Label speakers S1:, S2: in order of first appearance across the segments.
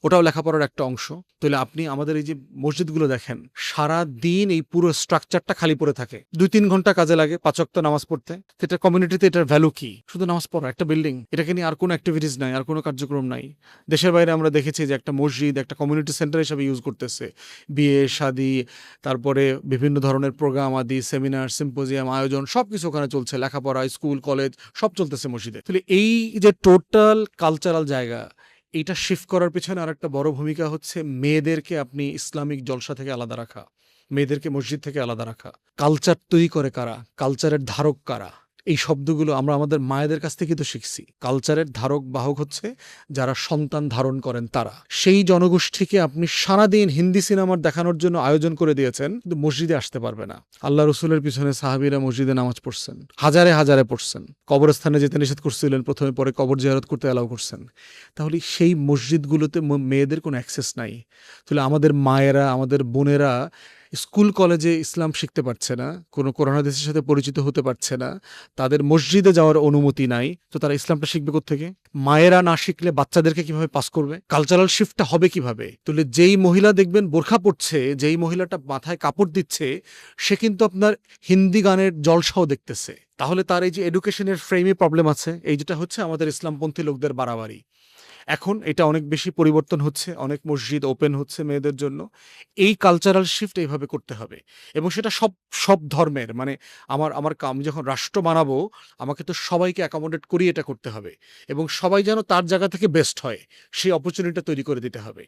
S1: ওটাও লেখাপড়ার একটা অংশ। তাহলে আপনি আমাদের এই যে মসজিদগুলো দেখেন, সারা দিন এই পুরো স্ট্রাকচারটা খালি পড়ে থাকে, 2-3 ঘন্টা কাজে লাগে 5 ওয়াক্ত নামাজ পড়তে। এটা কমিউনিটিতে এটার ভ্যালু কি? শুধু নামাজ পড়া, একটা বিল্ডিং, এটাকে নিয়ে আর কোনো অ্যাক্টিভিটিস নাই, আর কোনো কার্যক্রম নাই। দেশের বাইরে আমরা দেখেছি যে একটা মসজিদ একটা কমিউনিটি সেন্টার হিসেবে ইউজ করতেছে, বিয়ে শাদী, তারপরে বিভিন্ন ধরনের প্রোগ্রাম আদি, সেমিনার সিম্পোজিয়াম আয়োজন সবকিছু ওখানে চলছে, লেখাপড়া স্কুল কলেজ সব চলতেছে মসজিদে। তাহলে এই যে টোটাল কালচারাল জায়গা, এইটা শিফট করার পেছনে আর একটা বড় ভূমিকা হচ্ছে মেয়েদেরকে আপনি ইসলামিক জলসা থেকে আলাদা রাখা, মেয়েদেরকে মসজিদ থেকে আলাদা রাখা। কালচার তৈরি করে কারা? কালচারের ধারক কারা? এই শব্দগুলো আমরা আমাদের মায়েদের কাছ থেকে তো শিখছি। কালচারের ধারক বাহক হচ্ছে যারা সন্তান ধারণ করেন তারা। সেই জনগোষ্ঠীকে আপনি সারাদিন হিন্দি সিনেমার দেখানোর জন্য আয়োজন করে দিয়েছেন, কিন্তু মসজিদে আসতে পারবে না। আল্লাহ রসুলের পিছনে সাহাবীরা মসজিদে নামাজ পড়ছেন, হাজারে হাজারে পড়ছেন, কবরস্থানে যেতে নিষেধ করছিলেন প্রথমে, পরে কবর জিয়ারত করতে অ্যালাউ করছেন। তাহলে সেই মসজিদগুলোতে মেয়েদের কোনো অ্যাক্সেস নাই। তাহলে আমাদের মায়েরা, আমাদের বোনেরা স্কুল কলেজে ইসলাম শিখতে পারছে না, কোনো কোরআন হাদিসের সাথে পরিচিত হতে পারছে না, তাদের মসজিদে যাওয়ার অনুমতি নাই, তো তারা ইসলামটা শিখবে কোত্থেকে? মায়েরা না শিখলে বাচ্চাদেরকে কিভাবে পাস করবে? কালচারাল শিফটটা হবে কিভাবে? তাহলে যেই মহিলা দেখবেন বোরখা পড়ছে, যেই মহিলাটা মাথায় কাপড় দিচ্ছে, সে কিন্তু আপনার হিন্দি গানের জলসাও দেখতেছে। তাহলে তার এই যে এডুকেশনের ফ্রেমে প্রবলেম আছে, এই যেটা হচ্ছে আমাদের ইসলামপন্থী লোকদের বাড়াবাড়ি। এখন এটা অনেক বেশি পরিবর্তন হচ্ছে, অনেক মসজিদ ওপেন হচ্ছে মেয়েদের জন্য। এই কালচারাল শিফট এইভাবে করতে হবে, এবং সেটা সব সব ধর্মের, মানে আমার আমার আমি যখন রাষ্ট্র বানাবো, আমাকে তো সবাইকে অ্যাকোমোডেট করি, এটা করতে হবে, এবং সবাই যেন তার জায়গা থেকে বেস্ট হয় সেই অপরচুনিটিটা তৈরি করে দিতে হবে।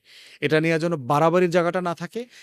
S1: এটা নিয়ে যেন বাড়াবাড়ির জায়গাটা না থাকে,